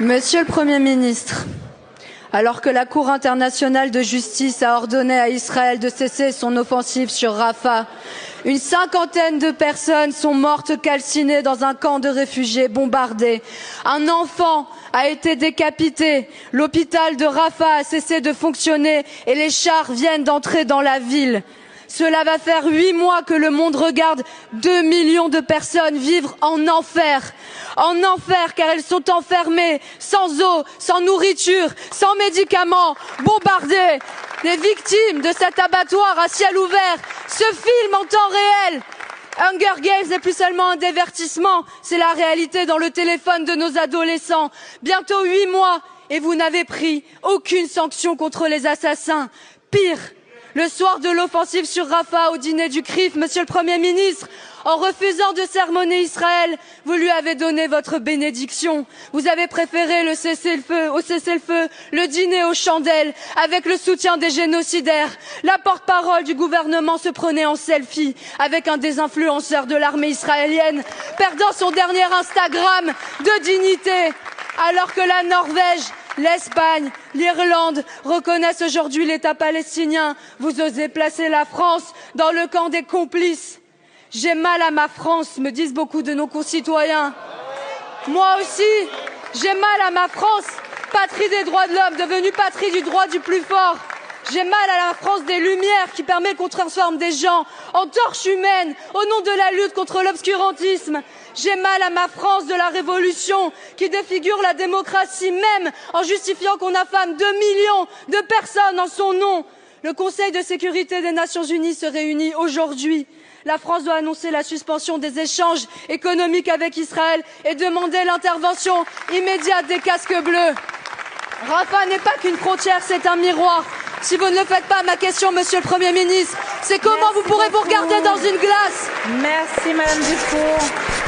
Monsieur le Premier ministre, alors que la Cour internationale de justice a ordonné à Israël de cesser son offensive sur Rafah, une cinquantaine de personnes sont mortes calcinées dans un camp de réfugiés bombardé. Un enfant a été décapité. L'hôpital de Rafah a cessé de fonctionner et les chars viennent d'entrer dans la ville. Cela va faire 8 mois que le monde regarde 2 millions de personnes vivre en enfer. En enfer car elles sont enfermées, sans eau, sans nourriture, sans médicaments, bombardées. Les victimes de cet abattoir à ciel ouvert se filment en temps réel. Hunger Games n'est plus seulement un divertissement, c'est la réalité dans le téléphone de nos adolescents. Bientôt 8 mois et vous n'avez pris aucune sanction contre les assassins. Pire, le soir de l'offensive sur Rafah au dîner du CRIF, Monsieur le Premier ministre, en refusant de sermonner Israël, vous lui avez donné votre bénédiction. Vous avez préféré le cessez-le-feu, le dîner aux chandelles, avec le soutien des génocidaires. La porte-parole du gouvernement se prenait en selfie avec un des influenceurs de l'armée israélienne, perdant son dernier Instagram de dignité, alors que la Norvège, l'Espagne, l'Irlande reconnaissent aujourd'hui l'État palestinien. Vous osez placer la France dans le camp des complices. J'ai mal à ma France, me disent beaucoup de nos concitoyens. Moi aussi, j'ai mal à ma France, patrie des droits de l'homme, devenue patrie du droit du plus fort. J'ai mal à la France des Lumières qui permet qu'on transforme des gens en torches humaines au nom de la lutte contre l'obscurantisme. J'ai mal à ma France de la Révolution qui défigure la démocratie même en justifiant qu'on affame 2 millions de personnes en son nom. Le Conseil de sécurité des Nations Unies se réunit aujourd'hui. La France doit annoncer la suspension des échanges économiques avec Israël et demander l'intervention immédiate des casques bleus. Rafah n'est pas qu'une frontière, c'est un miroir. Si vous ne le faites pas, ma question, Monsieur le Premier ministre, c'est comment vous pourrez vous regarder dans une glace? Merci, Madame Dufour.